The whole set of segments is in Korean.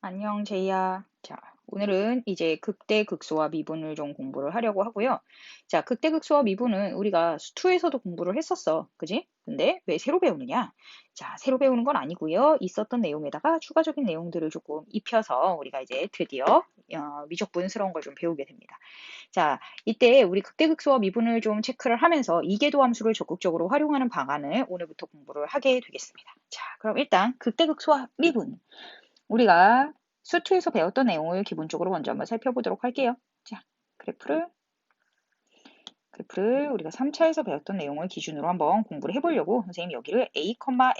안녕, 제이야. 자, 오늘은 이제 극대극소와 미분을 좀 공부를 하려고 하고요. 자, 극대극소와 미분은 우리가 수투에서도 공부를 했었어. 그지? 근데 왜 새로 배우느냐? 자, 새로 배우는 건 아니고요. 있었던 내용에다가 추가적인 내용들을 조금 입혀서 우리가 이제 드디어 미적분스러운 걸 좀 배우게 됩니다. 자, 이때 우리 극대극소와 미분을 좀 체크를 하면서 이계도 함수를 적극적으로 활용하는 방안을 오늘부터 공부를 하게 되겠습니다. 자, 그럼 일단 극대극소와 미분. 우리가 수투에서 배웠던 내용을 기본적으로 먼저 한번 살펴보도록 할게요. 자, 그래프를 우리가 3차에서 배웠던 내용을 기준으로 한번 공부를 해보려고 선생님 여기를 a, fa.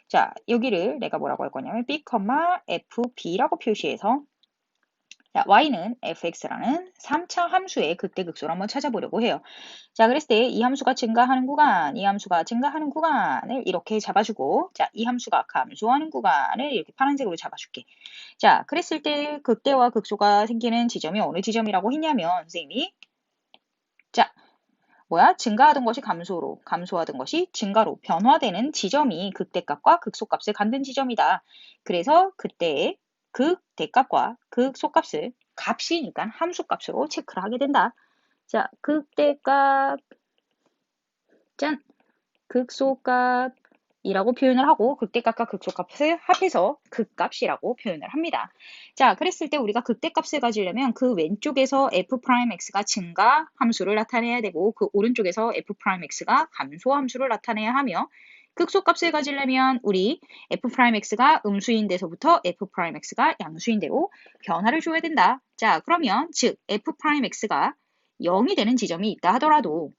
자, 여기를 내가 뭐라고 할 거냐면 b, fb라고 표시해서 자, y는 fx라는 3차 함수의 극대극소를 한번 찾아보려고 해요. 자, 그랬을 때 이 함수가 증가하는 구간, 이 함수가 증가하는 구간을 이렇게 잡아주고, 자, 이 함수가 감소하는 구간을 이렇게 파란색으로 잡아줄게. 자, 그랬을 때 극대와 극소가 생기는 지점이 어느 지점이라고 했냐면, 선생님이, 자, 증가하던 것이 감소로, 감소하던 것이 증가로 변화되는 지점이 극대값과 극소값을 갖는 지점이다. 그래서 그때의 극대값과 극소값을 값이니까 함수값으로 체크를 하게 된다. 자, 극대값, 짠, 극소값이라고 표현을 하고 극대값과 극소값을 합해서 극값이라고 표현을 합니다. 자, 그랬을 때 우리가 극대값을 가지려면 그 왼쪽에서 f'x가 증가 함수를 나타내야 되고 그 오른쪽에서 f'x가 감소 함수를 나타내야 하며 극소값을 가지려면 우리 f'x가 음수인 데서부터 f'x가 양수인 대로 변화를 줘야 된다. 자, 그러면 즉 f'x가 0이 되는 지점이 있다 하더라도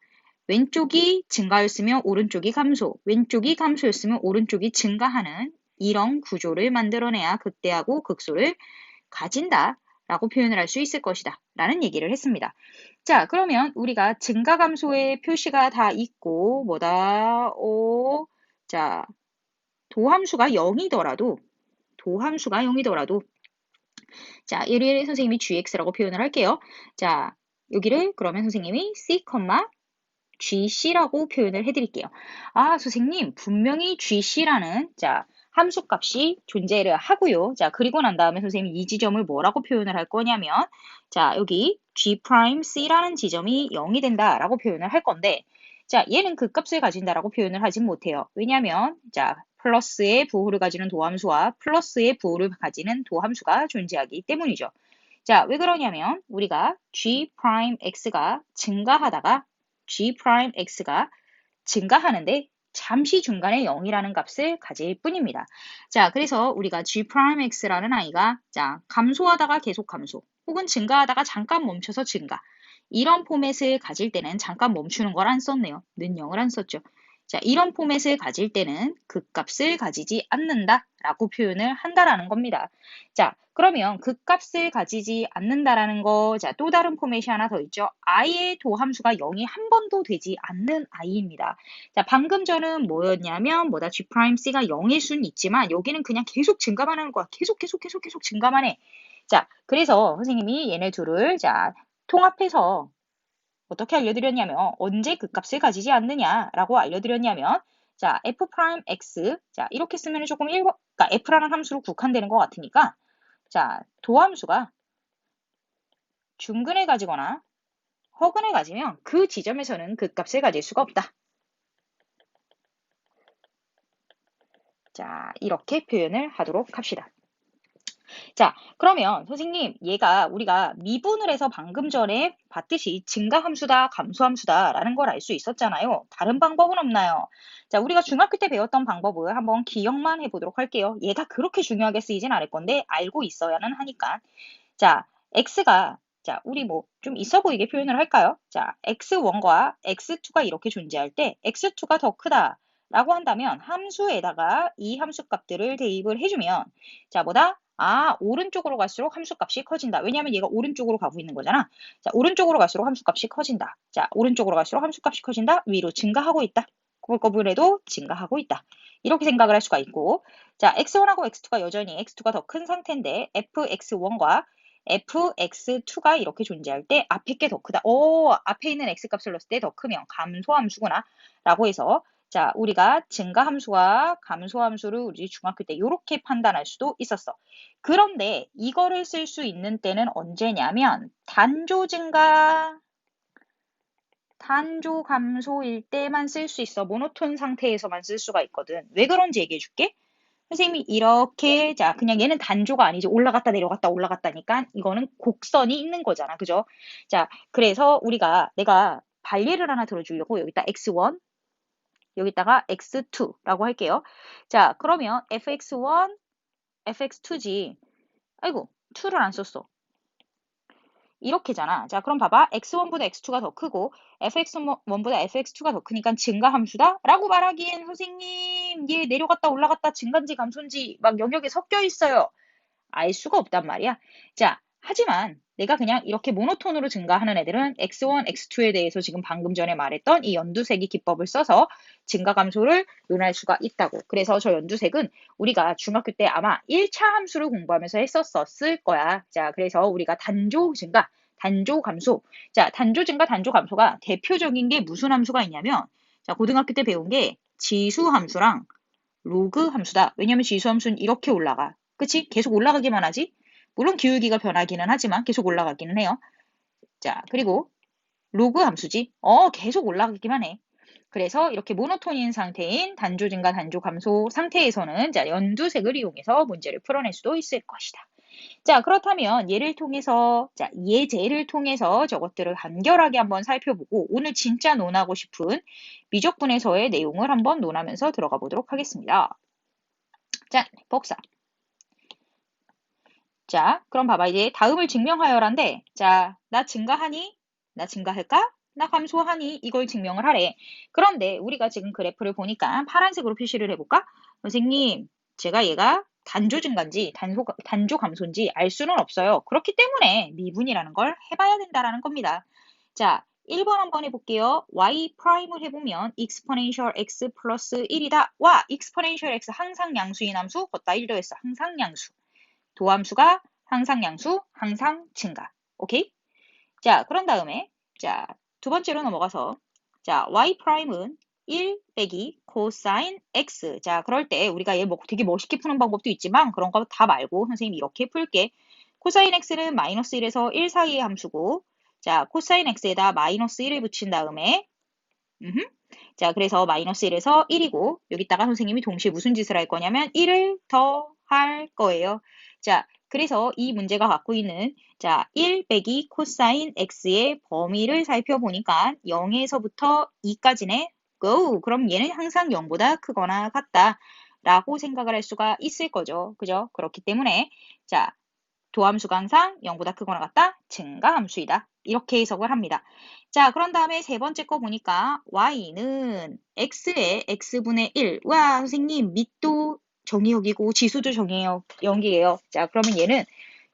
왼쪽이 증가였으면 오른쪽이 감소, 왼쪽이 감소였으면 오른쪽이 증가하는 이런 구조를 만들어내야 극대하고 극소를 가진다 라고 표현을 할 수 있을 것이다 라는 얘기를 했습니다. 자, 그러면 우리가 증가 감소의 표시가 다 있고 자, 도함수가 0이더라도 자, 얘를 선생님이 gx라고 표현을 할게요. 자, 여기를 그러면 선생님이 c, GC라고 표현을 해드릴게요. 아, 선생님, 분명히 GC라는, 자, 함수값이 존재를 하고요. 자, 그리고 난 다음에 선생님이 이 지점을 뭐라고 표현을 할 거냐면, 자, 여기 G'C라는 지점이 0이 된다라고 표현을 할 건데, 자, 얘는 그 값을 가진다라고 표현을 하진 못해요. 왜냐면, 자, 플러스의 부호를 가지는 도함수와 플러스의 부호를 가지는 도함수가 존재하기 때문이죠. 자, 왜 그러냐면 우리가 G'X가 증가하다가 G'X가 증가하는데 잠시 중간에 0이라는 값을 가질 뿐입니다. 자, 그래서 우리가 G'X라는 아이가 자, 감소하다가 계속 감소 혹은 증가하다가 잠깐 멈춰서 증가 이런 포맷을 가질 때는 잠깐 멈추는 걸 안 썼네요. 는 0을 안 썼죠. 자, 이런 포맷을 가질 때는 극값을 가지지 않는다라고 표현을 한다라는 겁니다. 자, 그러면 극값을 가지지 않는다라는 거, 자, 또 다른 포맷이 하나 더 있죠. i의 도함수가 0이 한 번도 되지 않는 i입니다. 자, 방금 전은 뭐였냐면, G'C가 0일 수는 있지만, 여기는 그냥 계속 증가만 하는 거야. 계속 증가만 해. 자, 그래서 선생님이 얘네 둘을, 자, 통합해서 어떻게 알려드렸냐면 언제 극값을 가지지 않느냐라고 알려드렸냐면 자 f'x 자 이렇게 쓰면 조금 그러니까 f라는 함수로 국한되는 것 같으니까 자 도함수가 중근을 가지거나 허근을 가지면 그 지점에서는 극값을 가질 수가 없다. 자 이렇게 표현을 하도록 합시다. 자, 그러면 선생님, 얘가 우리가 미분을 해서 방금 전에 봤듯이 증가함수다, 감소함수다라는 걸 알 수 있었잖아요. 다른 방법은 없나요? 자, 우리가 중학교 때 배웠던 방법을 한번 기억만 해보도록 할게요. 얘가 그렇게 중요하게 쓰이진 않을 건데 알고 있어야는 하니까. 자, x가 자, 우리 뭐 좀 있어 보이게 표현을 할까요? 자, x1과 x2가 이렇게 존재할 때 x2가 더 크다. 라고 한다면 함수에다가 이 함수 값들을 대입을 해주면 자, 오른쪽으로 갈수록 함수값이 커진다. 왜냐하면 얘가 오른쪽으로 가고 있는 거잖아. 자, 오른쪽으로 갈수록 함수값이 커진다. 자, 오른쪽으로 갈수록 함수값이 커진다. 위로 증가하고 있다. 꼬불꼬불해도 증가하고 있다. 이렇게 생각을 할 수가 있고 자, x1하고 x2가 여전히 x2가 더 큰 상태인데 fx1과 fx2가 이렇게 존재할 때 앞에 게 더 크다. 앞에 있는 x값을 넣었을 때 더 크면 감소함수구나. 라고 해서 자, 우리가 증가함수와 감소함수를 우리 중학교 때 이렇게 판단할 수도 있었어. 그런데 이거를 쓸 수 있는 때는 언제냐면 단조 증가, 단조 감소일 때만 쓸 수 있어. 모노톤 상태에서만 쓸 수가 있거든. 왜 그런지 얘기해 줄게. 선생님이 이렇게, 자, 그냥 얘는 단조가 아니지. 올라갔다 내려갔다 올라갔다니까 이거는 곡선이 있는 거잖아. 그죠? 자, 그래서 내가 발예를 하나 들어주려고 여기다 x1, 여기다가 x2라고 할게요. 자, 그러면 fx1, fx2지. 아이고, 2를 안 썼어. 이렇게잖아. 자, 그럼 봐봐. x1보다 x2가 더 크고 fx1보다 fx2가 더 크니까 증가함수다? 라고 말하기엔 선생님, 얘 내려갔다 올라갔다 증가인지 감소인지 막 영역에 섞여 있어요. 알 수가 없단 말이야. 자, 하지만 내가 그냥 이렇게 모노톤으로 증가하는 애들은 x1, x2에 대해서 지금 방금 전에 말했던 이 연두색이 기법을 써서 증가 감소를 논할 수가 있다고. 그래서 저 연두색은 우리가 중학교 때 아마 1차 함수를 공부하면서 했었을 거야. 자, 그래서 우리가 단조 증가, 단조 감소. 자, 단조 증가, 단조 감소가 대표적인 게 무슨 함수가 있냐면, 자, 고등학교 때 배운 게 지수 함수랑 로그 함수다. 왜냐면 지수 함수는 이렇게 올라가. 그치? 계속 올라가기만 하지? 물론 기울기가 변하기는 하지만 계속 올라가기는 해요. 자, 그리고 로그 함수지. 계속 올라가기만 해. 그래서 이렇게 모노톤인 상태인 단조 증가, 단조 감소 상태에서는 자, 연두색을 이용해서 문제를 풀어낼 수도 있을 것이다. 자, 그렇다면 얘를 통해서, 자, 예제를 통해서 저것들을 간결하게 한번 살펴보고 오늘 진짜 논하고 싶은 미적분에서의 내용을 한번 논하면서 들어가 보도록 하겠습니다. 자, 복사. 자, 그럼 봐봐. 이제 다음을 증명하여란데, 자, 나 증가하니? 나 증가할까? 나 감소하니? 이걸 증명을 하래. 그런데 우리가 지금 그래프를 보니까 파란색으로 표시를 해볼까? 선생님, 제가 얘가 단조 증가인지 단조 감소인지 알 수는 없어요. 그렇기 때문에 미분이라는 걸 해봐야 된다라는 겁니다. 자, 1번 한번 해볼게요. y 프라임을 해보면 exponential x 플러스 1이다. 와, exponential x 항상 양수인 함수, 걷다 1 더했어. 항상 양수. 도함수가 항상 양수, 항상 증가. 오케이? 자, 그런 다음에 자, 두 번째로 넘어가서 자, y 프라임은 1 빼기 코사인 x. 자, 그럴 때 우리가 얘 되게 멋있게 푸는 방법도 있지만 그런 거 다 말고 선생님이 이렇게 풀게. 코사인 x는 마이너스 1에서 1 사이의 함수고 자, 코사인 x에다 마이너스 1을 붙인 다음에 자, 그래서 마이너스 1에서 1이고 여기다가 선생님이 동시에 무슨 짓을 할 거냐면 1을 더 할 거예요. 자, 그래서 이 문제가 갖고 있는 자, 1 빼기 코사인 x의 범위를 살펴보니까 0에서부터 2까지네. 고! 그럼 얘는 항상 0보다 크거나 같다. 라고 생각을 할 수가 있을 거죠. 그죠? 그렇기 때문에 자, 도함수가 항상 0보다 크거나 같다. 증가함수이다. 이렇게 해석을 합니다. 자, 그런 다음에 세 번째 거 보니까 y는 x의 x분의 1. 와, 선생님, 밑도 정의역이고 지수도 정의역이에요. 자, 그러면 얘는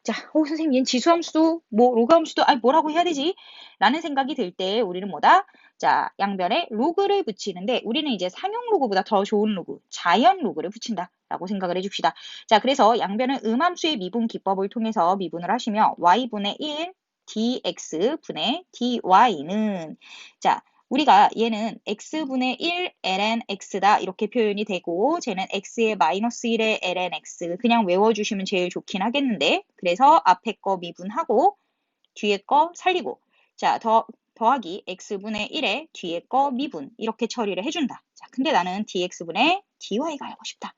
자, 선생님, 얘는 지수함수도 로그함수도 뭐라고 해야 되지? 라는 생각이 들 때 우리는 뭐다? 자, 양변에 로그를 붙이는데 우리는 이제 상용 로그보다 더 좋은 로그, 자연 로그를 붙인다. 라고 생각을 해줍시다. 자, 그래서 양변은 음함수의 미분 기법을 통해서 미분을 하시면 y분의 1 dx분의 dy는 자, 우리가 얘는 x분의 1 ln x다 이렇게 표현이 되고 쟤는 x의 마이너스 1의 ln x 그냥 외워주시면 제일 좋긴 하겠는데 그래서 앞에 거 미분하고 뒤에 거 살리고 자, 더하기 x분의 1에 뒤에 거 미분 이렇게 처리를 해준다. 자, 근데 나는 dx분의 dy가 알고 싶다.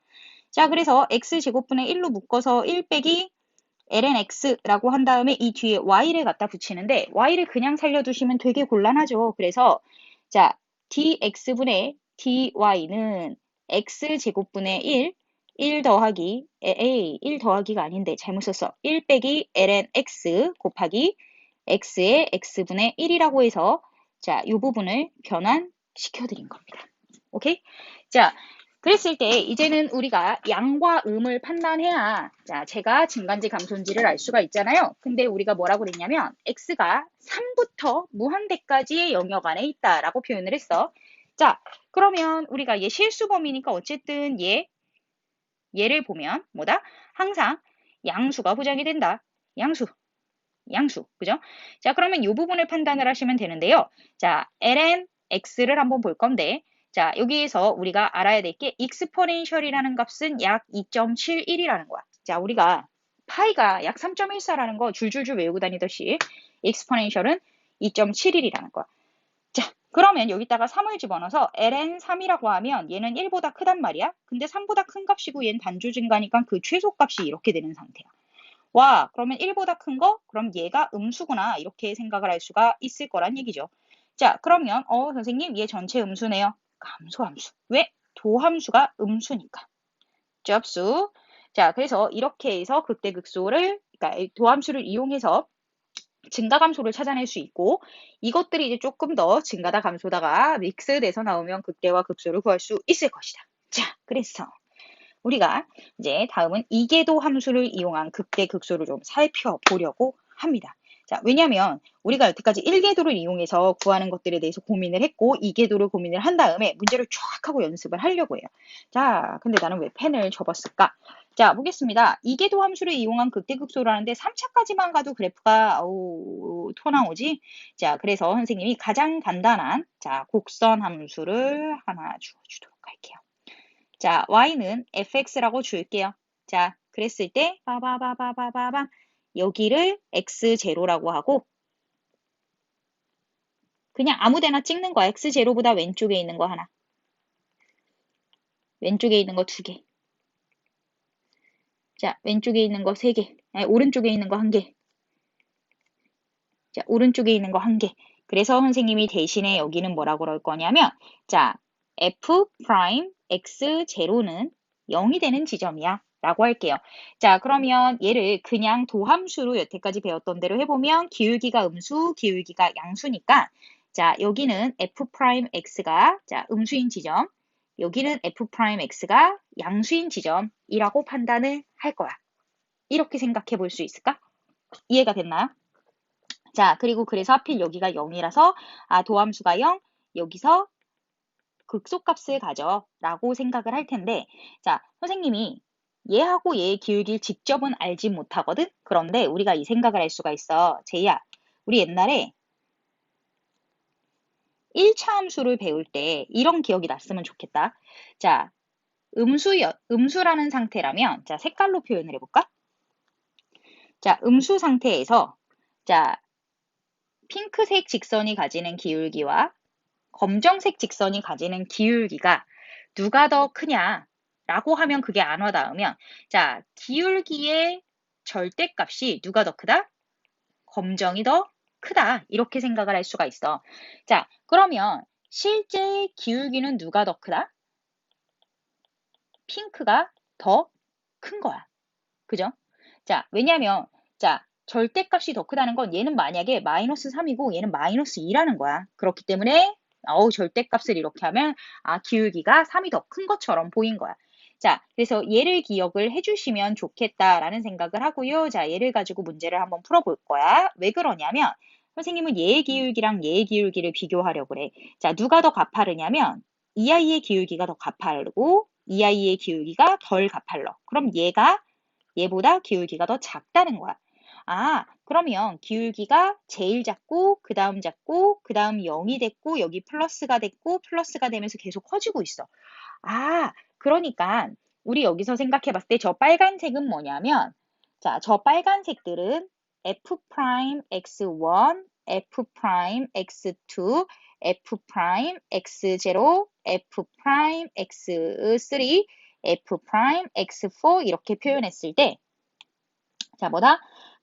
자, 그래서 x제곱분의 1로 묶어서 1 빼기 ln x라고 한 다음에 이 뒤에 y를 갖다 붙이는데 y를 그냥 살려두시면 되게 곤란하죠. 그래서 자, dx분의 dy는 x제곱분의 1 더하기 1 더하기가 아닌데 잘못 썼어. 1 빼기 ln x 곱하기 x의 x분의 1이라고 해서 자, 이 부분을 변환시켜 드린 겁니다. 오케이? 자, 그랬을 때 이제는 우리가 양과 음을 판단해야 자, 제가 증가인지 감소인지를 알 수가 있잖아요. 근데 우리가 뭐라고 그랬냐면 x가 3부터 무한대까지의 영역 안에 있다라고 표현을 했어. 자, 그러면 우리가 얘 실수 범위니까 어쨌든 얘를 보면 뭐다? 항상 양수가 보장이 된다. 양수. 그죠? 자, 그러면 이 부분을 판단을 하시면 되는데요. 자, ln x를 한번 볼 건데 자, 여기에서 우리가 알아야 될 게 익스포넨셜이라는 값은 약 2.71이라는 거야. 자, 우리가 파이가 약 3.14라는 거 줄줄줄 외우고 다니듯이 익스포넨셜은 2.71이라는 거야. 자, 그러면 여기다가 3을 집어넣어서 ln 3이라고 하면 얘는 1보다 크단 말이야. 근데 3보다 큰 값이고 얘는 단조 증가니까 그 최소값이 이렇게 되는 상태야. 와, 그러면 1보다 큰 거? 그럼 얘가 음수구나. 이렇게 생각을 할 수가 있을 거란 얘기죠. 자, 그러면 선생님 얘 전체 음수네요. 감소함수. 왜? 도함수가 음수니까. 접수. 자, 그래서 이렇게 해서 극대극소를, 그러니까 도함수를 이용해서 증가감소를 찾아낼 수 있고, 이것들이 이제 조금 더 증가다 감소다가 믹스돼서 나오면 극대와 극소를 구할 수 있을 것이다. 자, 그래서 우리가 이제 다음은 이계도 함수를 이용한 극대극소를 좀 살펴보려고 합니다. 자, 왜냐면 우리가 여태까지 1계도를 이용해서 구하는 것들에 대해서 고민을 했고 2계도를 고민을 한 다음에 문제를 쫙 하고 연습을 하려고 해요. 자, 근데 나는 왜 펜을 접었을까? 자, 보겠습니다. 2계도 함수를 이용한 극대극소라는데 3차까지만 가도 그래프가 토 나오지? 자, 그래서 선생님이 가장 간단한 자, 곡선 함수를 하나 주어주도록 할게요. 자, y는 fx라고 줄게요. 자, 그랬을 때 빠바바바바바밤 여기를 x0라고 하고 그냥 아무데나 찍는 거야. x0보다 왼쪽에 있는 거 하나. 왼쪽에 있는 거 2개. 자, 왼쪽에 있는 거 3개. 아니, 오른쪽에 있는 거 1개. 자, 오른쪽에 있는 거 1개. 그래서 선생님이 대신에 여기는 뭐라고 그럴 거냐면 자, f 프라임 x0는 0이 되는 지점이야. 라고 할게요. 자, 그러면 얘를 그냥 도함수로 여태까지 배웠던 대로 해보면 기울기가 음수, 기울기가 양수니까 자, 여기는 f'x가 자, 음수인 지점, 여기는 f'x가 양수인 지점이라고 판단을 할 거야. 이렇게 생각해 볼 수 있을까? 이해가 됐나요? 자, 그리고 그래서 하필 여기가 0이라서 도함수가 0, 여기서 극소값을 가져 라고 생각을 할 텐데 자, 선생님이 얘하고 얘의 기울기를 직접은 알지 못하거든? 그런데 우리가 이 생각을 할 수가 있어. 제이야, 우리 옛날에 1차 함수를 배울 때 이런 기억이 났으면 좋겠다. 자, 음수라는 상태라면 자, 색깔로 표현을 해볼까? 자, 음수 상태에서 자, 핑크색 직선이 가지는 기울기와 검정색 직선이 가지는 기울기가 누가 더 크냐 라고 하면 그게 안 와닿으면 자, 기울기의 절대값이 누가 더 크다? 검정이 더 크다. 이렇게 생각을 할 수가 있어. 자, 그러면 실제 기울기는 누가 더 크다? 핑크가 더 큰 거야. 그죠? 자, 왜냐면 자, 절대값이 더 크다는 건 얘는 만약에 마이너스 3이고 얘는 마이너스 2라는 거야. 그렇기 때문에 절대값을 이렇게 하면 기울기가 3이 더 큰 것처럼 보인 거야. 자, 그래서 얘를 기억을 해주시면 좋겠다라는 생각을 하고요. 자, 얘를 가지고 문제를 한번 풀어볼 거야. 왜 그러냐면 선생님은 얘의 기울기랑 얘의 기울기를 비교하려고 그래. 자, 누가 더 가파르냐면 이 아이의 기울기가 더 가파르고 이 아이의 기울기가 덜 가팔러. 그럼 얘보다 기울기가 더 작다는 거야. 그러면 기울기가 제일 작고 그 다음 0이 됐고 여기 플러스가 됐고 플러스가 되면서 계속 커지고 있어. 그러니까 우리 여기서 생각해 봤을 때 저 빨간색은 뭐냐면 자, 저 빨간색들은 f'x1, f'x2, f'x0, f'x3, f'x4 이렇게 표현했을 때 자,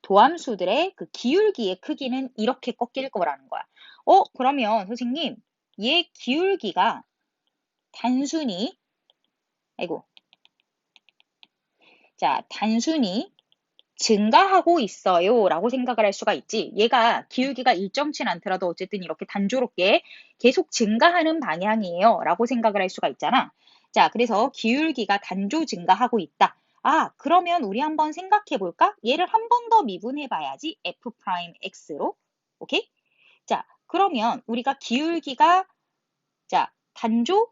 도함수들의 그 기울기의 크기는 이렇게 꺾일 거라는 거야. 그러면 선생님, 얘 기울기가 단순히 단순히 증가하고 있어요 라고 생각을 할 수가 있지. 얘가 기울기가 일정치는 않더라도 어쨌든 이렇게 단조롭게 계속 증가하는 방향이에요 라고 생각을 할 수가 있잖아. 자, 그래서 기울기가 단조 증가하고 있다. 그러면 우리 한번 생각해 볼까? 얘를 한 번 더 미분해 봐야지. f'x로. 오케이? 자, 그러면 우리가 기울기가 단조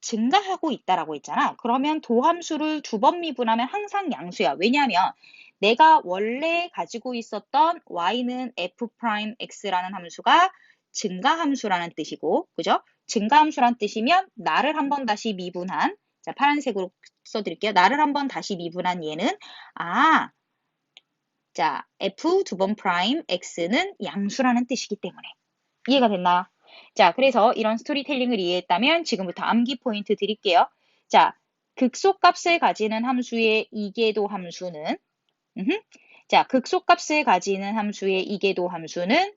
증가하고 있다라고 했잖아. 그러면 도함수를 2번 미분하면 항상 양수야. 왜냐하면 내가 원래 가지고 있었던 y는 f'x라는 함수가 증가함수라는 뜻이고, 그죠? 증가함수란 뜻이면 나를 한번 다시 미분한, 자, 파란색으로 써드릴게요. 나를 한번 다시 미분한 얘는, 자, f 두 번 프라임 x는 양수라는 뜻이기 때문에. 이해가 됐나요? 자, 그래서 이런 스토리텔링을 이해했다면 지금부터 암기 포인트 드릴게요. 자, 극소값을 가지는 함수의 이계도 함수는, 자, 극소값을 가지는 함수의 이계도 함수는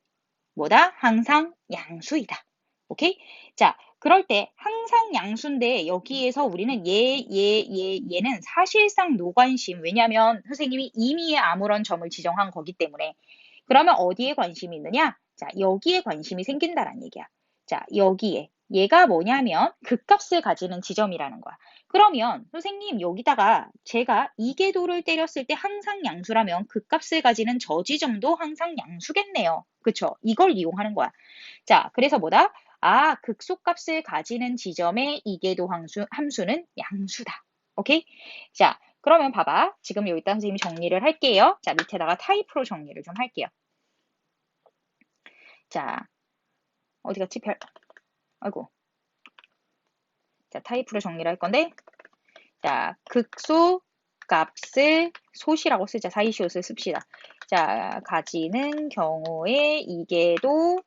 뭐다? 항상 양수이다. 오케이? 자, 그럴 때 항상 양수인데 여기에서 우리는 얘는 사실상 노관심. 왜냐하면 선생님이 이미 아무런 점을 지정한 거기 때문에. 그러면 어디에 관심이 있느냐? 자, 여기에 관심이 생긴다란 얘기야. 자, 여기에. 얘가 뭐냐면 극값을 가지는 지점이라는 거야. 그러면 선생님 여기다가 제가 이계도를 때렸을 때 항상 양수라면 극값을 가지는 저 지점도 항상 양수겠네요. 그쵸? 이걸 이용하는 거야. 자, 그래서 뭐다? 극소값을 가지는 지점의 이계도 함수는 양수다. 오케이? 자, 그러면 봐봐. 지금 여기다 선생님이 정리를 할게요. 자, 밑에다가 타입으로 정리를 좀 할게요. 자, 어디 갔지? 아이고. 자, 타입으로 정리를 할 건데, 자, 극소 값을 소시라고 쓰자. 사이시옷을 씁시다. 자, 가지는 경우에 이계도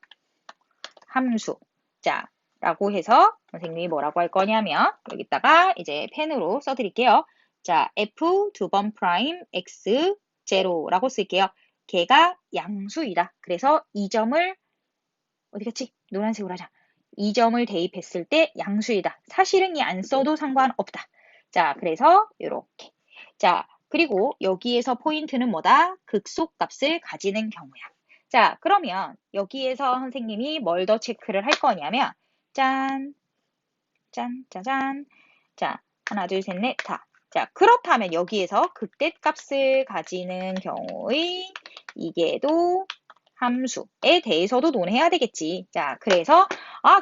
함수. 자, 라고 해서 선생님이 뭐라고 할 거냐면, 여기다가 이제 펜으로 써드릴게요. 자, f 두 번 프라임 x 제로라고 쓸게요. 걔가 양수이다. 그래서 이 점을 어디 갔지? 노란색으로 하자. 이 점을 대입했을 때 양수이다. 사실은 이 안 써도 상관없다. 자, 그래서 이렇게. 자, 그리고 여기에서 포인트는 뭐다? 극소값을 가지는 경우야. 자, 그러면 여기에서 선생님이 뭘 더 체크를 할 거냐면 짠, 짠, 짜잔. 자, 하나, 둘, 셋, 넷, 다. 자, 그렇다면 여기에서 극대값을 가지는 경우의 이계도 함수에 대해서도 논해야 되겠지. 자, 그래서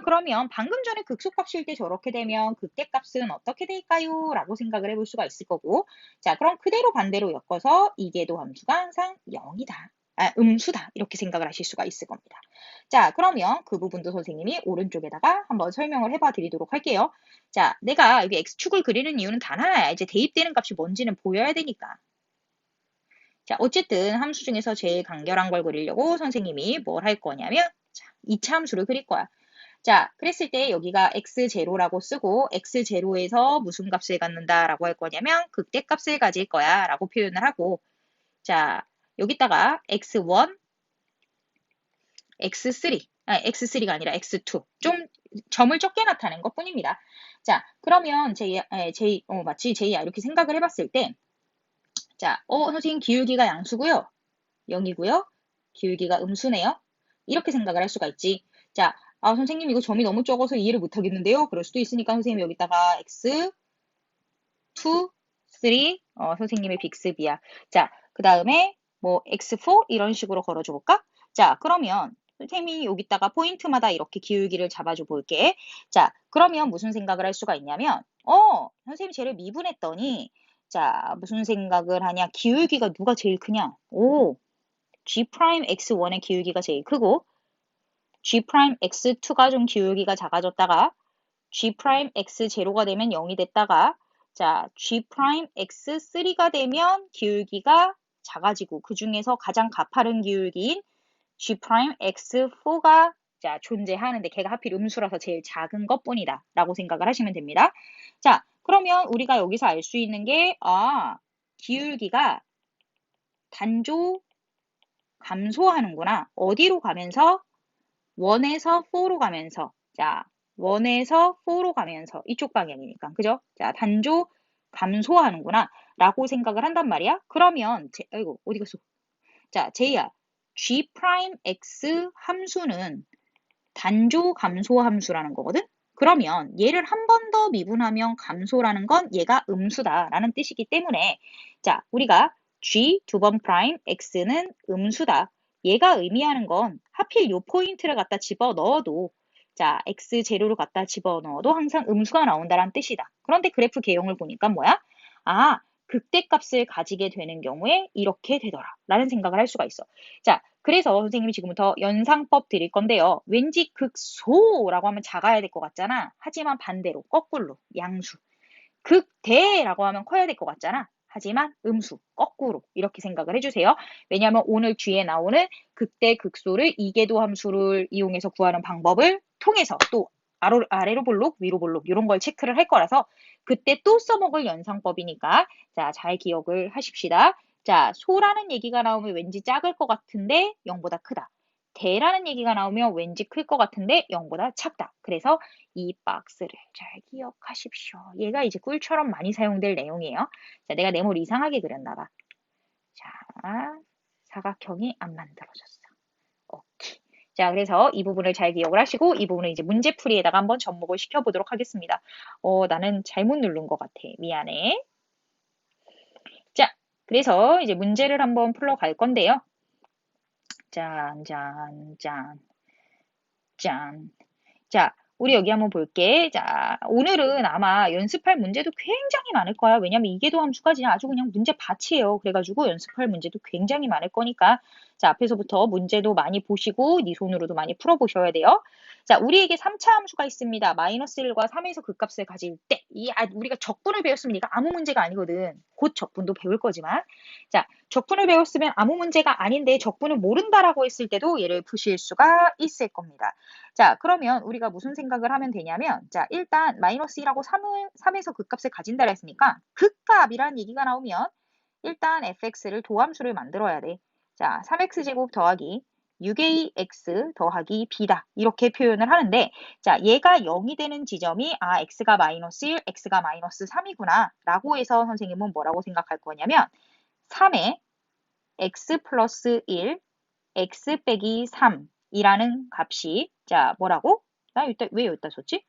그러면 방금 전에 극소값일 때 저렇게 되면 극대값은 어떻게 될까요? 라고 생각을 해볼 수가 있을 거고. 자, 그럼 그대로 반대로 엮어서 이계도 함수가 항상 0이다. 음수다. 이렇게 생각을 하실 수가 있을 겁니다. 자, 그러면 그 부분도 선생님이 오른쪽에다가 한번 설명을 해봐 드리도록 할게요. 자, 내가 여기 x축을 그리는 이유는 단 하나야. 이제 대입되는 값이 뭔지는 보여야 되니까. 자, 어쨌든 함수 중에서 제일 간결한 걸 그리려고 선생님이 뭘 할 거냐면, 자, 2차 함수를 그릴 거야. 자, 그랬을 때 여기가 x0라고 쓰고 x0에서 무슨 값을 갖는다라고 할 거냐면 극대값을 가질 거야 라고 표현을 하고, 자, 여기다가 x1, x3, x3가 아니라 x2. 좀 점을 적게 나타낸 것 뿐입니다. 자, 그러면 마치 제이야 이렇게 생각을 해봤을 때, 자, 선생님 기울기가 양수고요. 0이고요. 기울기가 음수네요. 이렇게 생각을 할 수가 있지. 자, 선생님 이거 점이 너무 적어서 이해를 못 하겠는데요. 그럴 수도 있으니까 선생님 여기다가 x, 2, 3, 선생님의 빅스비야. 자, 그 다음에 뭐 x4 이런 식으로 걸어줘 볼까? 자, 그러면 선생님이 여기다가 포인트마다 이렇게 기울기를 잡아줘 볼게. 자, 그러면 무슨 생각을 할 수가 있냐면, 선생님 쟤를 미분했더니, 자, 무슨 생각을 하냐? 기울기가 누가 제일 크냐? G'X1의 기울기가 제일 크고, G'X2가 좀 기울기가 작아졌다가, G'X0가 되면 0이 됐다가, 자, G'X3가 되면 기울기가 작아지고, 그 중에서 가장 가파른 기울기인 G'X4가 자, 존재하는데 걔가 하필 음수라서 제일 작은 것 뿐이다 라고 생각을 하시면 됩니다. 자, 그러면 우리가 여기서 알 수 있는 게 기울기가 단조 감소하는구나. 어디로 가면서? 1에서 4로 가면서. 자, 1에서 4로 가면서 이쪽 방향이니까. 그죠? 자, 단조 감소하는구나 라고 생각을 한단 말이야. 그러면 아이고 어디 갔어? 자, 제이야. G'X 함수는 단조 감소 함수라는 거거든? 그러면 얘를 한 번 더 미분하면 감소라는 건 얘가 음수다라는 뜻이기 때문에 자, 우리가 G 두 번 프라임 X는 음수다. 얘가 의미하는 건 하필 요 포인트를 갖다 집어넣어도 자, X0를 갖다 집어넣어도 항상 음수가 나온다는 뜻이다. 그런데 그래프 개용을 보니까 뭐야? 극대값을 가지게 되는 경우에 이렇게 되더라 라는 생각을 할 수가 있어. 자, 그래서 선생님이 지금부터 연상법 드릴 건데요. 왠지 극소라고 하면 작아야 될 것 같잖아. 하지만 반대로 거꾸로 양수. 극대라고 하면 커야 될 것 같잖아. 하지만 음수, 거꾸로 이렇게 생각을 해주세요. 왜냐하면 오늘 뒤에 나오는 극대, 극소를 이계도 함수를 이용해서 구하는 방법을 통해서 또 아래로 볼록, 위로 볼록 이런 걸 체크를 할 거라서 그때 또 써먹을 연상법이니까 자, 잘 기억을 하십시다. 자, 소라는 얘기가 나오면 왠지 작을 것 같은데 0보다 크다. 대라는 얘기가 나오면 왠지 클 것 같은데 0보다 작다. 그래서 이 박스를 잘 기억하십시오. 얘가 이제 꿀처럼 많이 사용될 내용이에요. 자, 내가 네모를 이상하게 그렸나 봐. 자, 사각형이 안 만들어졌어. 오케이. 자, 그래서 이 부분을 잘 기억을 하시고 이 부분을 이제 문제풀이에다가 한번 접목을 시켜보도록 하겠습니다. 나는 잘못 누른 것 같아. 미안해. 자, 그래서 이제 문제를 한번 풀러갈 건데요. 짠, 짠, 짠, 짠. 자, 우리 여기 한번 볼게. 자, 오늘은 아마 연습할 문제도 굉장히 많을 거야. 왜냐면 이계도 함수가 아주 그냥 문제 밭이에요. 그래가지고 연습할 문제도 굉장히 많을 거니까. 자, 앞에서부터 문제도 많이 보시고 네 손으로도 많이 풀어보셔야 돼요. 자, 우리에게 3차 함수가 있습니다. 마이너스 1과 3에서 극값을 가질 때. 우리가 적분을 배웠으면 이거 아무 문제가 아니거든. 곧 적분도 배울 거지만. 자, 적분을 배웠으면 아무 문제가 아닌데 적분을 모른다라고 했을 때도 얘를 푸실 수가 있을 겁니다. 자, 그러면 우리가 무슨 생각을 하면 되냐면, 자, 일단 마이너스 1하고 3에서 극값을 가진다라 했으니까 극값이라는 얘기가 나오면 일단 fx를 도함수를 만들어야 돼. 자, 3x제곱 더하기 6ax 더하기 b다. 이렇게 표현을 하는데, 자, 얘가 0이 되는 지점이 x가 마이너스 1, x가 마이너스 3이구나 라고 해서 선생님은 뭐라고 생각할 거냐면 3에 x 플러스 1, x 빼기 3이라는 값이 자 뭐라고? 나 왜 여기다 썼지?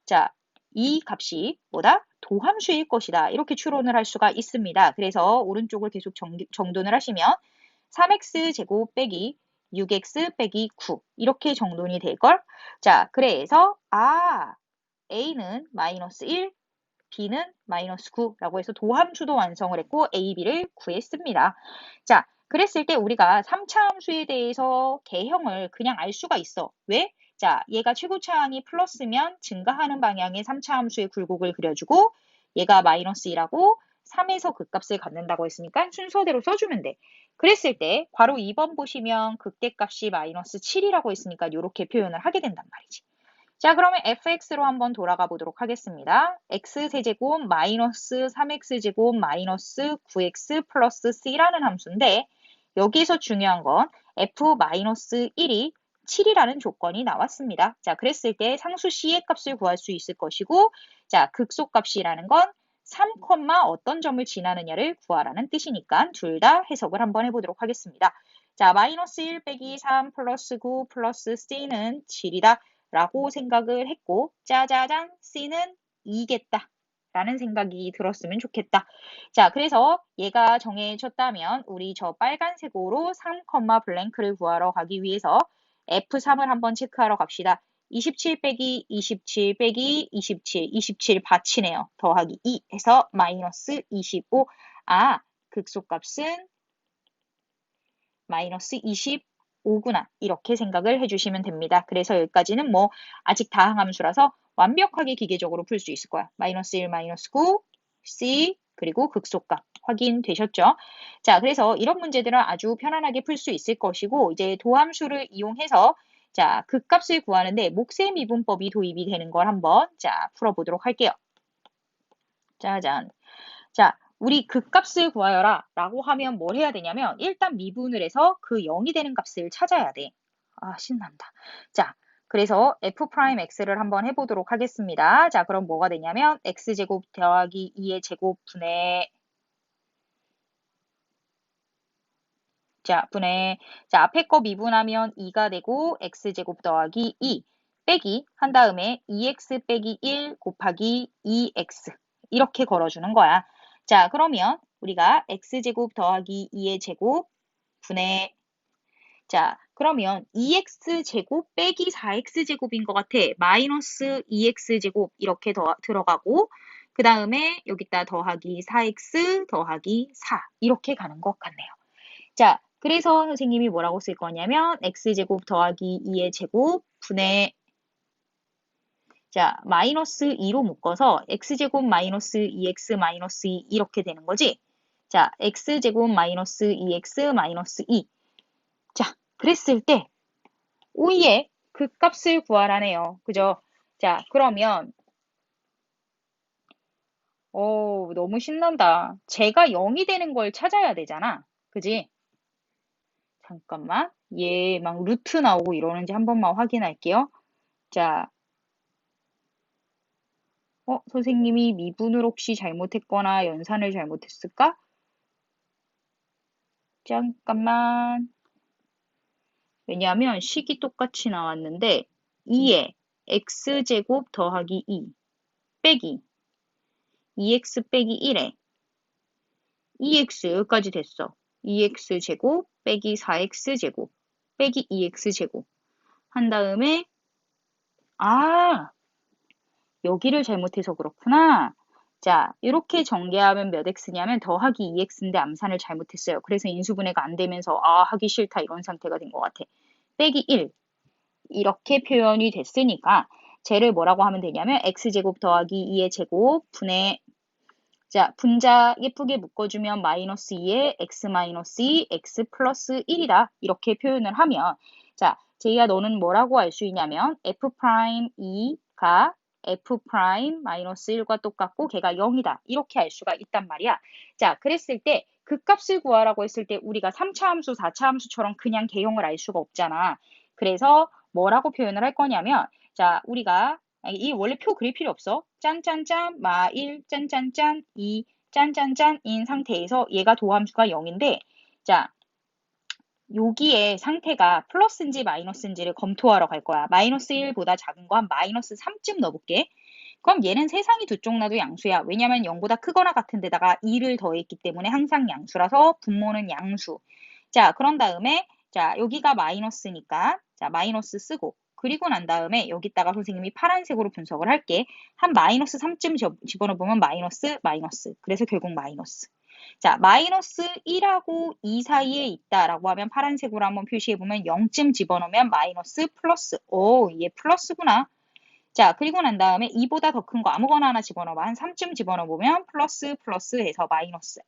자, 이 값이 뭐다? 도함수일 것이다. 이렇게 추론을 할 수가 있습니다. 그래서 오른쪽을 계속 정돈을 하시면 3x 제곱 빼기 6x 빼기 9 이렇게 정돈이 될걸? 자, 그래서 a는 마이너스 1, b는 마이너스 9라고 해서 도함수도 완성을 했고 a, b를 구했습니다. 자, 그랬을 때 우리가 3차 함수에 대해서 개형을 그냥 알 수가 있어. 왜? 자, 얘가 최고차항이 플러스면 증가하는 방향의 3차 함수의 굴곡을 그려주고 얘가 마이너스 1하고 3에서 극값을 갖는다고 했으니까 순서대로 써주면 돼. 그랬을 때 괄호 2번 보시면 극대값이 마이너스 7이라고 했으니까 이렇게 표현을 하게 된단 말이지. 자, 그러면 fx로 한번 돌아가 보도록 하겠습니다. x세제곱 마이너스 3x제곱 마이너스 9x 플러스 c라는 함수인데 여기서 중요한 건 f-1이 7이라는 조건이 나왔습니다. 자, 그랬을 때 상수 c의 값을 구할 수 있을 것이고 자, 극소값이라는 건 3, 어떤 점을 지나느냐를 구하라는 뜻이니까 둘 다 해석을 한번 해보도록 하겠습니다. 자, 마이너스 1 빼기 3 플러스 9 플러스 c는 7이다. 라고 생각을 했고 짜자잔 C는 2겠다 라는 생각이 들었으면 좋겠다. 자, 그래서 얘가 정해졌다면 우리 저 빨간색으로 3, 블랭크를 구하러 가기 위해서 F3을 한번 체크하러 갑시다. 27 빼기 27 빼기 27, 27 받치네요. 더하기 2 해서 마이너스 25. 극소값은 마이너스 25구나. 이렇게 생각을 해주시면 됩니다. 그래서 여기까지는 뭐 아직 다항함수라서 완벽하게 기계적으로 풀 수 있을 거야. 마이너스 1, 마이너스 9, C, 그리고 극소값 확인되셨죠? 자, 그래서 이런 문제들은 아주 편안하게 풀 수 있을 것이고 이제 도함수를 이용해서 자, 극값을 구하는데 몫의 미분법이 도입이 되는 걸 한번 자, 풀어보도록 할게요. 짜잔. 자, 우리 극값을 구하여라 라고 하면 뭘 해야 되냐면 일단 미분을 해서 그 0이 되는 값을 찾아야 돼. 신난다. 자, 그래서 f'x를 한번 해보도록 하겠습니다. 자, 그럼 뭐가 되냐면 x제곱 더하기 2의 제곱분의 자, 앞에 거 미분하면 2가 되고 x제곱 더하기 2 빼기 한 다음에 2x 빼기 1 곱하기 2x 이렇게 걸어주는 거야. 자, 그러면 우리가 x제곱 더하기 2의 제곱 분의 자, 그러면 2x제곱 빼기 4x제곱인 것 같아. 마이너스 2x제곱 이렇게 들어가고 그 다음에 여기다 더하기 4x 더하기 4 이렇게 가는 것 같네요. 자, 그래서 선생님이 뭐라고 쓸 거냐면 x제곱 더하기 2의 제곱 분의 자, 마이너스 2로 묶어서 x제곱 마이너스 2x 마이너스 2 이렇게 되는 거지. 자, x제곱 마이너스 2x 마이너스 2. 자, 그랬을 때 오이의 극값을 구하라네요. 그죠? 자, 그러면 너무 신난다. 제가 0이 되는 걸 찾아야 되잖아. 그지? 잠깐만. 얘 막 루트 나오고 이러는지 한 번만 확인할게요. 자, 선생님이 미분을 혹시 잘못했거나 연산을 잘못했을까? 잠깐만. 왜냐하면 식이 똑같이 나왔는데 2에 x제곱 더하기 2 빼기 2x 빼기 1에 2x 여기까지 됐어. 2x제곱 빼기 4x제곱 빼기 2x제곱 한 다음에 여기를 잘못해서 그렇구나. 자, 이렇게 전개하면 몇 x냐면 더하기 2x인데 암산을 잘못했어요. 그래서 인수분해가 안 되면서 하기 싫다 이런 상태가 된 것 같아. 빼기 1 이렇게 표현이 됐으니까 쟤를 뭐라고 하면 되냐면 x제곱 더하기 2의 제곱 분의 자, 분자 예쁘게 묶어주면 마이너스 2에 x 마이너스 2, x 플러스 1이다. 이렇게 표현을 하면 자, 제이야 너는 뭐라고 알 수 있냐면 f 프라임 2가 f 프라임 마이너스 1과 똑같고 걔가 0이다. 이렇게 알 수가 있단 말이야. 자, 그랬을 때 그 값을 구하라고 했을 때 우리가 3차 함수, 4차 함수처럼 그냥 개형을 알 수가 없잖아. 그래서 뭐라고 표현을 할 거냐면 자, 우리가 이 원래 표 그릴 필요 없어. 짠짠짠 마1 짠짠짠 2 짠짠짠인 상태에서 얘가 도함수가 0인데 자 여기에 상태가 플러스인지 마이너스인지를 검토하러 갈 거야. 마이너스 1보다 작은 거 한 마이너스 3쯤 넣어볼게. 그럼 얘는 세상이 두 쪽 나도 양수야. 왜냐면 0보다 크거나 같은 데다가 2를 더했기 때문에 항상 양수라서 분모는 양수. 자, 그런 다음에 자 여기가 마이너스니까 자 마이너스 쓰고 그리고 난 다음에 여기다가 선생님이 파란색으로 분석을 할게. 한 마이너스 3쯤 집어넣으면 마이너스 마이너스. 그래서 결국 마이너스. 자, 마이너스 1하고 2 사이에 있다라고 하면 파란색으로 한번 표시해보면 0쯤 집어넣으면 마이너스 플러스. 얘 플러스구나. 자, 그리고 난 다음에 2보다 더 큰 거 아무거나 하나 집어넣어봐. 한 3쯤 집어넣어보면 플러스 플러스 해서 마이너스.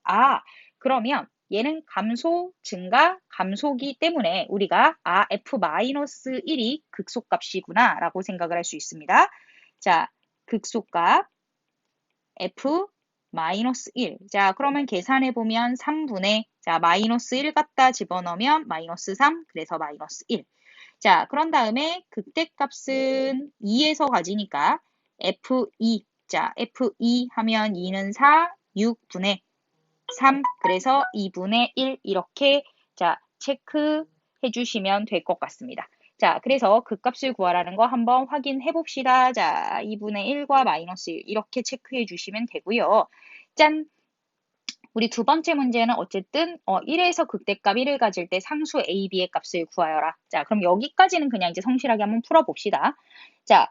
그러면 얘는 감소, 증가, 감소기 때문에 우리가 f-1이 극소값이구나 라고 생각을 할 수 있습니다. 자, 극소값 f-1. 자, 그러면 계산해보면 3분의 자, 마이너스 1 갖다 집어넣으면 마이너스 3, 그래서 마이너스 1. 자, 그런 다음에 극대값은 2에서 가지니까 f2. 자, f2 하면 2는 4, 6분의 3, 그래서 2분의 1 이렇게 자 체크해 주시면 될 것 같습니다. 자, 그래서 극값을 구하라는 거 한번 확인해 봅시다. 자, 2분의 1과 마이너스 1 이렇게 체크해 주시면 되고요. 짠! 우리 두 번째 문제는 어쨌든 1에서 극대값 1을 가질 때 상수 a, b의 값을 구하여라. 자, 그럼 여기까지는 그냥 이제 성실하게 한번 풀어봅시다. 자,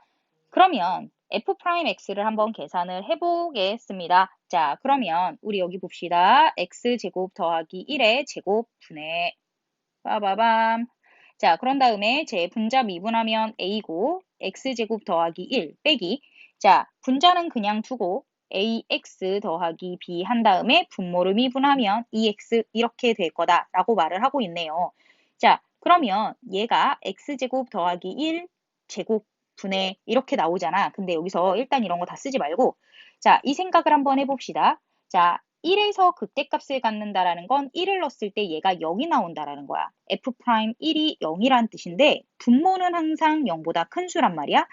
그러면 f'x를 한번 계산을 해보겠습니다. 자, 그러면 우리 여기 봅시다. x제곱 더하기 1의 제곱 분의 빠바밤. 자, 그런 다음에 제 분자 미분하면 a고 x제곱 더하기 1 빼기 자, 분자는 그냥 두고 ax 더하기 b 한 다음에 분모를 미분하면 2x 이렇게 될 거다라고 말을 하고 있네요. 자, 그러면 얘가 x제곱 더하기 1 제곱 분의 이렇게 나오잖아. 근데 여기서 일단 이런 거 다 쓰지 말고 자, 이 생각을 한번 해봅시다. 자, 1에서 극대값을 갖는다라는 건 1을 넣었을 때 얘가 0이 나온다라는 거야. f'1이 0이란 뜻인데 분모는 항상 0보다 큰 수란 말이야.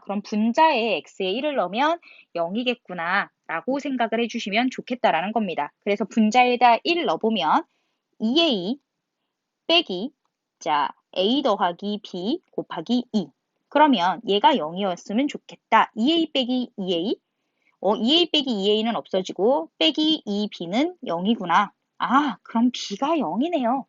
그럼 분자에 x에 1을 넣으면 0이겠구나 라고 생각을 해주시면 좋겠다라는 겁니다. 그래서 분자에다 1 넣어보면 2a 빼기 자 a 더하기 b 곱하기 2 그러면 얘가 0이었으면 좋겠다. 2a 빼기 2a 2a 빼기 2a는 없어지고 빼기 2b는 0이구나. 그럼 b가 0이네요.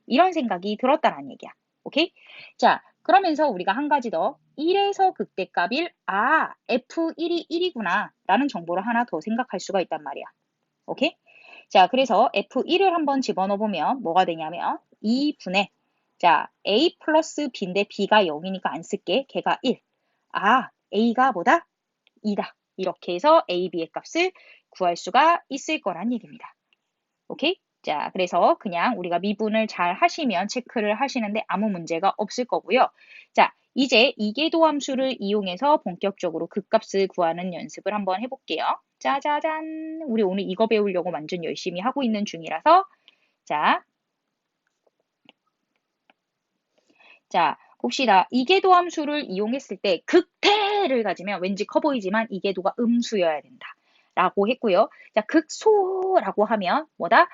이런 생각이 들었다라는 얘기야. 오케이? 자, 그러면서 우리가 한 가지 더 1에서 극대값일 F1이 1이구나 라는 정보를 하나 더 생각할 수가 있단 말이야. 오케이? 자, 그래서 F1을 한번 집어넣어 보면 뭐가 되냐면 2분의 자, A 플러스 B인데 B가 0이니까 안 쓸게. 걔가 1. A가 뭐다? 2다. 이렇게 해서 A, B의 값을 구할 수가 있을 거란 얘기입니다. 오케이? 자, 그래서 그냥 우리가 미분을 잘 하시면 체크를 하시는데 아무 문제가 없을 거고요. 자, 이제 이계도 함수를 이용해서 본격적으로 극값을 구하는 연습을 한번 해볼게요. 짜자잔. 우리 오늘 이거 배우려고 완전 열심히 하고 있는 중이라서 자, 봅시다. 이계도 함수를 이용했을 때 극대를 가지면 왠지 커 보이지만 이계도가 음수여야 된다. 라고 했고요. 자, 극소라고 하면 뭐다?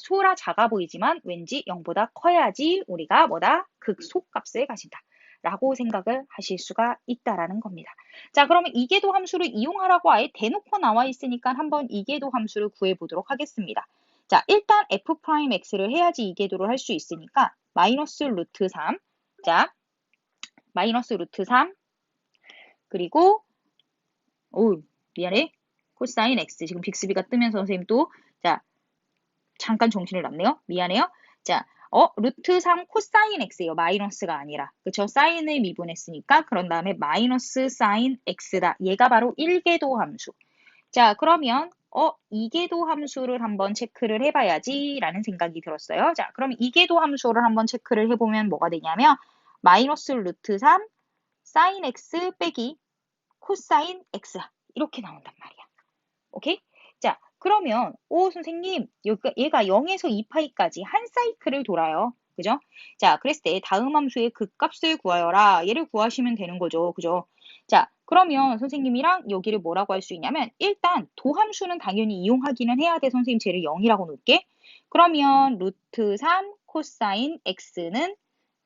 소라 작아 보이지만 왠지 0보다 커야지 우리가 뭐다? 극소값을 가진다. 라고 생각을 하실 수가 있다라는 겁니다. 자, 그러면 이계도 함수를 이용하라고 아예 대놓고 나와 있으니까 한번 이계도 함수를 구해보도록 하겠습니다. 자, 일단 f'x를 해야지 이계도를 할 수 있으니까 마이너스 루트 3. 자, 마이너스 루트 3 그리고 미안해. 코사인 x 지금 빅스비가 뜨면서 선생님 또 잠깐 정신을 놨네요. 미안해요. 자, 루트 3 코사인 x예요. 마이너스가 아니라. 그쵸? 사인을 미분했으니까 그런 다음에 마이너스 사인 x다. 얘가 바로 1계도 함수. 자, 그러면 이계도 함수를 한번 체크를 해봐야지 라는 생각이 들었어요. 자, 그럼 이계도 함수를 한번 체크를 해보면 뭐가 되냐면 마이너스 루트 3 사인 x 빼기 코사인 x 이렇게 나온단 말이야. 오케이? 자, 그러면 선생님 얘가 0에서 2파이까지 한 사이클을 돌아요. 그죠? 자, 그랬을 때 다음 함수의 극값을 구하여라. 얘를 구하시면 되는 거죠. 그죠? 자, 그러면 선생님이랑 여기를 뭐라고 할 수 있냐면 일단 도함수는 당연히 이용하기는 해야 돼. 선생님 쟤를 0이라고 놓을게. 그러면 루트 3 코사인 x는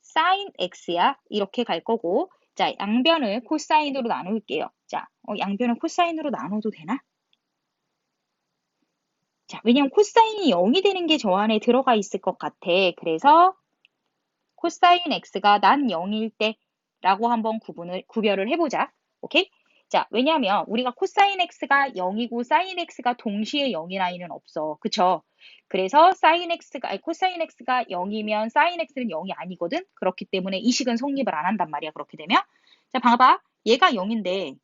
사인 x야. 이렇게 갈 거고 자, 양변을 코사인으로 나눌게요. 자, 양변을 코사인으로 나눠도 되나? 자, 왜냐면 코사인이 0이 되는 게 저 안에 들어가 있을 것 같아. 그래서 코사인 x가 난 0일 때라고 한번 구별을 해보자. 오케이? 자, 왜냐면 우리가 코사인 x가 0이고 사인 x가 동시에 0인 아이는 없어. 그쵸? 그래서 코사인 x가 0이면 사인 x는 0이 아니거든? 그렇기 때문에 이 식은 성립을 안 한단 말이야. 그렇게 되면. 자, 봐봐. 얘가 0인데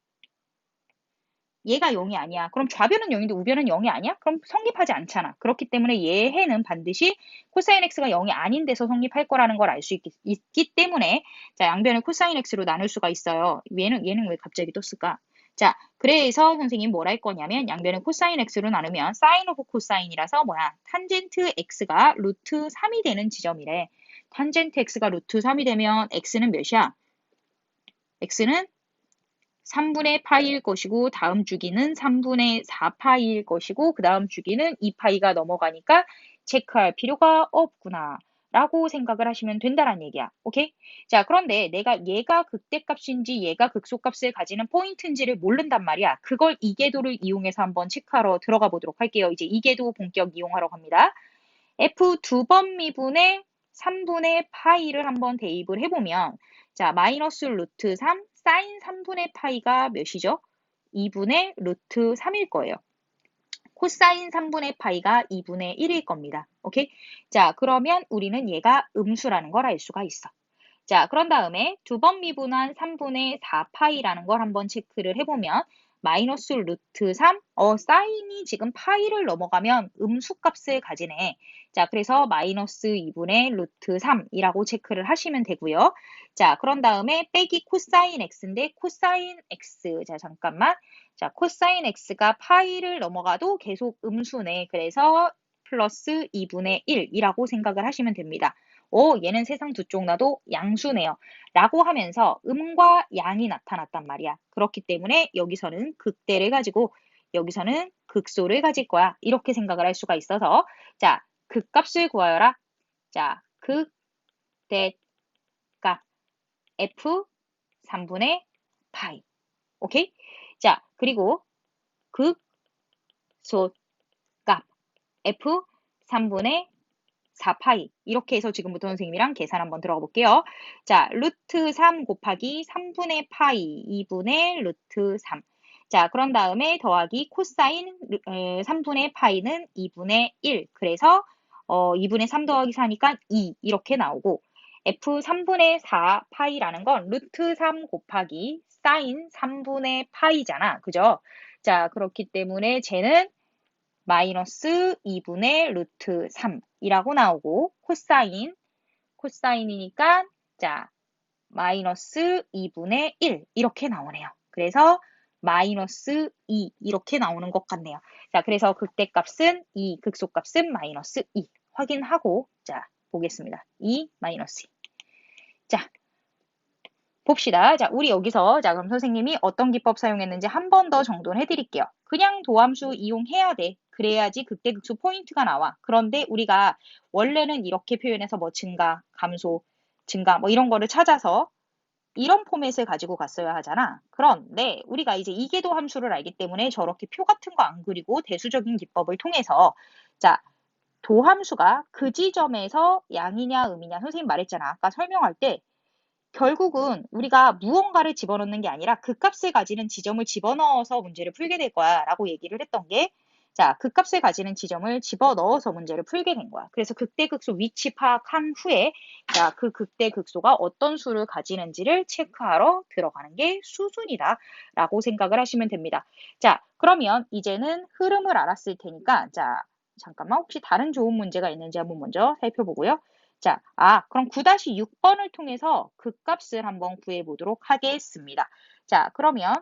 얘가 0이 아니야. 그럼 좌변은 0인데 우변은 0이 아니야? 그럼 성립하지 않잖아. 그렇기 때문에 얘는 반드시 코사인 x가 0이 아닌 데서 성립할 거라는 걸 알 수 있기 때문에 자, 양변을 코사인 x로 나눌 수가 있어요. 얘는 왜 갑자기 떴을까? 자, 그래서 선생님 뭘 할 거냐면 양변을 코사인 x로 나누면 사인 오브 코사인이라서 뭐야? 탄젠트 x가 루트 3이 되는 지점이래. 탄젠트 x가 루트 3이 되면 x는 몇이야? x는 3분의 파이일 것이고 다음 주기는 3분의 4파이일 것이고 그 다음 주기는 2파이가 넘어가니까 체크할 필요가 없구나 라고 생각을 하시면 된다는 얘기야. 오케이? 자, 그런데 내가 얘가 극대값인지 얘가 극소값을 가지는 포인트인지를 모른단 말이야. 그걸 이계도를 이용해서 한번 체크하러 들어가 보도록 할게요. 이제 이계도 본격 이용하러 갑니다. F 두 번 미분의 3분의 파이를 한번 대입을 해보면 자, 마이너스 루트 3 사인 3분의 파이가 몇이죠? 2분의 루트 3일 거예요. 코사인 3분의 파이가 2분의 1일 겁니다. 오케이? 자, 그러면 우리는 얘가 음수라는 걸 알 수가 있어. 자, 그런 다음에 두 번 미분한 3분의 4파이라는 걸 한번 체크를 해보면 마이너스 루트 3, 사인이 지금 파이를 넘어가면 음수값을 가지네. 자, 그래서 마이너스 2분의 루트 3이라고 체크를 하시면 되고요. 자, 그런 다음에 빼기 코사인 x인데 코사인 x, 자, 잠깐만. 자, 코사인 x가 파이를 넘어가도 계속 음수네. 그래서 플러스 2분의 1이라고 생각을 하시면 됩니다. 얘는 세상 두 쪽 나도 양수네요. 라고 하면서 음과 양이 나타났단 말이야. 그렇기 때문에 여기서는 극대를 가지고 여기서는 극소를 가질 거야. 이렇게 생각을 할 수가 있어서 자, 극값을 구하여라. 자, 극대값 f 3분의 파이. 오케이? 자, 그리고 극소값 f 3분의 4파이. 이렇게 해서 지금부터 선생님이랑 계산 한번 들어가 볼게요. 자, 루트 3 곱하기 3분의 파이 2분의 루트 3. 자, 그런 다음에 더하기 코사인 3분의 파이는 2분의 1. 그래서 2분의 3 더하기 4니까 2 이렇게 나오고 f 3분의 4 파이라는 건 루트 3 곱하기 사인 3분의 파이잖아. 그죠? 자, 그렇기 때문에 쟤는 마이너스 2분의 루트 3이라고 나오고 코사인이니까 자 마이너스 2분의 1 이렇게 나오네요. 그래서 마이너스 2 이렇게 나오는 것 같네요. 자, 그래서 극대값은 2, 극소값은 마이너스 2 확인하고 자 보겠습니다. 2 마이너스 2. 자, 봅시다. 자, 우리 여기서 자 그럼 선생님이 어떤 기법 사용했는지 한 번 더 정돈해 드릴게요. 그냥 도함수 이용해야 돼. 그래야지 극대극소 포인트가 나와. 그런데 우리가 원래는 이렇게 표현해서 뭐 증가, 감소, 증가 뭐 이런 거를 찾아서 이런 포맷을 가지고 갔어야 하잖아. 그런데 우리가 이제 이계도 함수를 알기 때문에 저렇게 표 같은 거 안 그리고 대수적인 기법을 통해서 자 도함수가 그 지점에서 양이냐 음이냐 선생님 말했잖아. 아까 설명할 때 결국은 우리가 무언가를 집어넣는 게 아니라 그 값을 가지는 지점을 집어넣어서 문제를 풀게 될 거야 라고 얘기를 했던 게 자, 그 값을 가지는 지점을 집어넣어서 문제를 풀게 된 거야. 그래서 극대극소 위치 파악한 후에 자, 그 극대극소가 어떤 수를 가지는지를 체크하러 들어가는 게 수순이다 라고 생각을 하시면 됩니다. 자, 그러면 이제는 흐름을 알았을 테니까 자, 잠깐만 혹시 다른 좋은 문제가 있는지 한번 먼저 살펴보고요. 자, 그럼 9-6번을 통해서 그 값을 한번 구해보도록 하겠습니다. 자, 그러면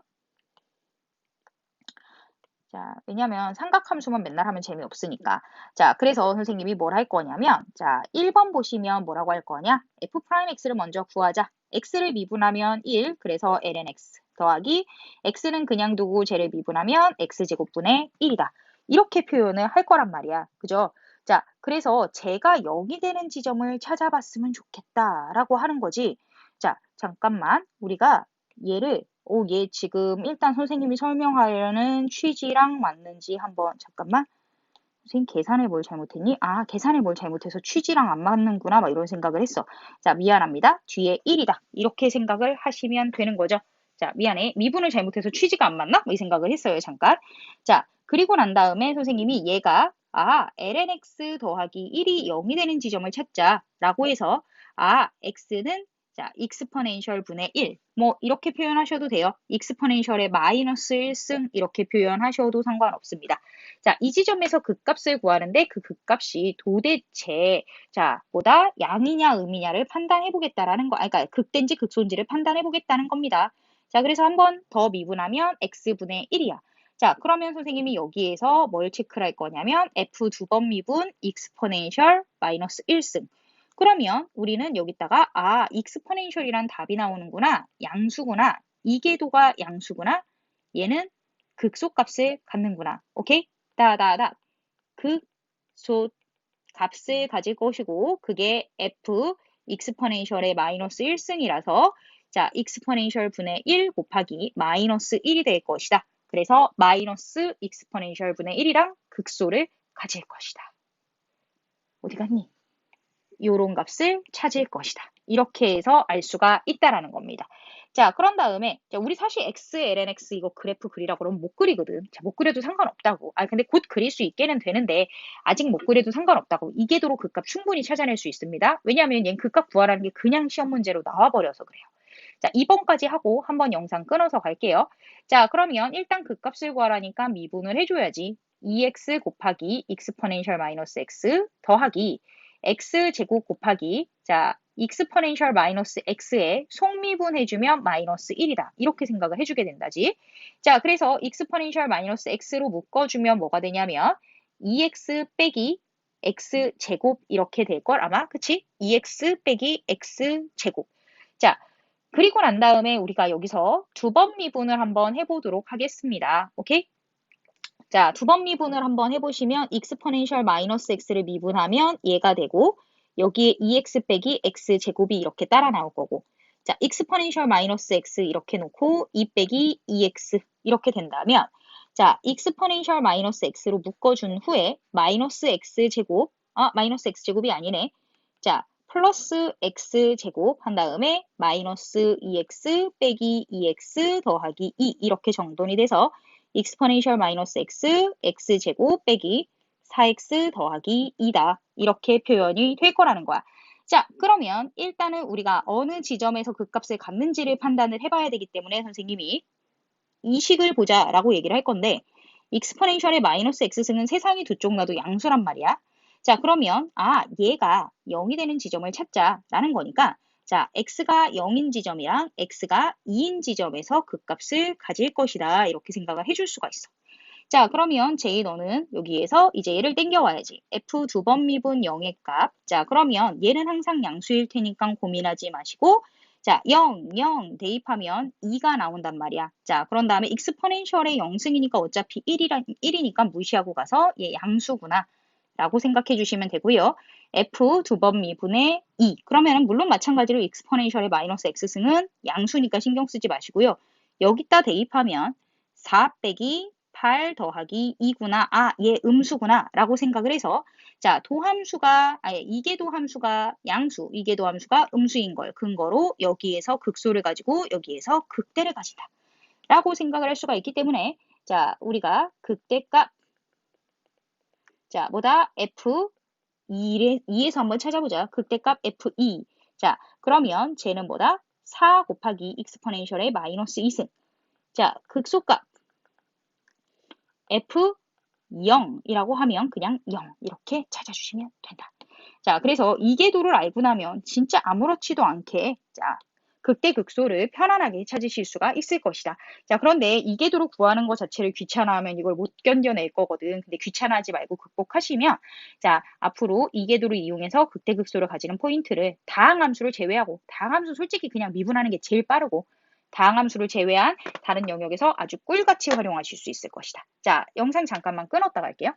자, 왜냐면 삼각함수만 맨날 하면 재미없으니까. 자, 그래서 선생님이 뭘 할 거냐면 자, 1번 보시면 뭐라고 할 거냐? f'x를 먼저 구하자. x를 미분하면 1, 그래서 lnx 더하기 x는 그냥 두고 쟤를 미분하면 x제곱분의 1이다. 이렇게 표현을 할 거란 말이야. 그죠? 자, 그래서 제가 0이 되는 지점을 찾아봤으면 좋겠다라고 하는 거지. 자, 잠깐만. 우리가 얘를 얘 지금 일단 선생님이 설명하려는 취지랑 맞는지 한번 잠깐만. 선생님 계산해 뭘 잘못했니? 계산해 뭘 잘못해서 취지랑 안 맞는구나 막 이런 생각을 했어. 자, 미안합니다. 뒤에 1이다. 이렇게 생각을 하시면 되는 거죠. 자, 미안해. 미분을 잘못해서 취지가 안 맞나? 뭐 이 생각을 했어요. 잠깐. 자, 그리고 난 다음에 선생님이 얘가 lnx 더하기 1이 0이 되는 지점을 찾자라고 해서 x는 자, 익스포넨셜 분의 1. 뭐 이렇게 표현하셔도 돼요. 익스포넨셜의 마이너스 1승 이렇게 표현하셔도 상관없습니다. 자, 이 지점에서 극값을 구하는데 그 극값이 도대체 자, 보다 양이냐 음이냐를 판단해 보겠다라는 거. 그러니까 극대인지 극소인지를 판단해 보겠다는 겁니다. 자, 그래서 한 번 더 미분하면 x분의 1이야. 자, 그러면 선생님이 여기에서 뭘 체크를 할 거냐면 f 두 번 미분 익스포넨셜 마이너스 1승. 그러면 우리는 여기다가 익스포넨셜이란 답이 나오는구나. 양수구나. 이계도가 양수구나. 얘는 극소값을 갖는구나. 오케이? 다다다. 극소 값을 가질 것이고 그게 f 익스포넨셜의 마이너스 1승이라서 자, 익스포넨셜 분의 1 곱하기 마이너스 1이 될 것이다. 그래서 마이너스 익스포넨셜 분의 1이랑 극소를 가질 것이다. 어디 갔니? 요런 값을 찾을 것이다. 이렇게 해서 알 수가 있다라는 겁니다. 자, 그런 다음에 우리 사실 x, lnx 이거 그래프 그리라고 그러면 못 그리거든. 자, 못 그려도 상관없다고. 근데 곧 그릴 수 있게는 되는데 아직 못 그려도 상관없다고. 이계도로 그 값 충분히 찾아낼 수 있습니다. 왜냐하면 얘는 그 값 구하라는 게 그냥 시험 문제로 나와버려서 그래요. 자, 2번까지 하고 한번 영상 끊어서 갈게요. 자, 그러면 일단 그 값을 구하라니까 미분을 해줘야지. 2x 곱하기 익스포넨셜 마이너스 x 더하기 x제곱 곱하기 자 익스포넨셜 마이너스 x에 속미분 해주면 마이너스 1이다. 이렇게 생각을 해주게 된다지. 자, 그래서 익스포넨셜 마이너스 x로 묶어주면 뭐가 되냐면 2x 빼기 x제곱 이렇게 될 걸 아마 그치? 2x 빼기 x제곱. 자, 그리고 난 다음에 우리가 여기서 두 번 미분을 한번 해보도록 하겠습니다. 오케이? 자, 두 번 미분을 한번 해보시면 익스포넨셜 마이너스 x를 미분하면 얘가 되고 여기에 2x 빼기 x제곱이 이렇게 따라 나올 거고 자, 익스포넨셜 마이너스 x 이렇게 놓고 2 빼기 2x 이렇게 된다면 자, 익스포넨셜 마이너스 x로 묶어준 후에 마이너스 x제곱 마이너스 x제곱이 아니네. 자, 플러스 x제곱 한 다음에 마이너스 2x 빼기 2x 더하기 2 이렇게 정돈이 돼서 익스포넨셜 마이너스 x, x제곱 빼기 4x 더하기 2다. 이렇게 표현이 될 거라는 거야. 자, 그러면 일단은 우리가 어느 지점에서 그 값을 갖는지를 판단을 해봐야 되기 때문에 선생님이 이 식을 보자라고 얘기를 할 건데 익스포넨셜의 마이너스 x승은 세상이 두 쪽 나도 양수란 말이야. 자, 그러면 얘가 0이 되는 지점을 찾자라는 거니까 자, x가 0인 지점이랑 x가 2인 지점에서 그 값을 가질 것이다. 이렇게 생각을 해줄 수가 있어. 자, 그러면 제이 너는 여기에서 이제 얘를 땡겨와야지. f 두 번 미분 0의 값. 자, 그러면 얘는 항상 양수일 테니까 고민하지 마시고 자, 0, 0 대입하면 2가 나온단 말이야. 자, 그런 다음에 익스포넨셜의 0승이니까 어차피 1이니까 무시하고 가서 얘 양수구나 라고 생각해 주시면 되고요. f 두 번 미분의 2. 그러면 물론 마찬가지로 익스포넨셜의 마이너스 x승은 양수니까 신경 쓰지 마시고요. 여기다 대입하면 4 빼기 8 더하기 2구나. 얘 음수구나. 라고 생각을 해서 자, 이계도함수가 양수, 이계도함수가 음수인 걸 근거로 여기에서 극소를 가지고 여기에서 극대를 가진다. 라고 생각을 할 수가 있기 때문에 자, 우리가 극대값 자, 뭐다? F2에서 한번 찾아보자. 극대값 F2. 자, 그러면 쟤는 뭐다? 4 곱하기 익스포넨셜의 마이너스 2승. 자, 극소값 F0이라고 하면 그냥 0 이렇게 찾아주시면 된다. 자, 그래서 이계도를 알고 나면 진짜 아무렇지도 않게 자, 극대극소를 편안하게 찾으실 수가 있을 것이다. 자, 그런데 이계도로 구하는 것 자체를 귀찮아하면 이걸 못 견뎌낼 거거든. 근데 귀찮아하지 말고 극복하시면 자, 앞으로 이계도를 이용해서 극대극소를 가지는 포인트를 다항함수를 제외하고 다항함수 솔직히 그냥 미분하는 게 제일 빠르고 다항함수를 제외한 다른 영역에서 아주 꿀같이 활용하실 수 있을 것이다. 자, 영상 잠깐만 끊었다 갈게요.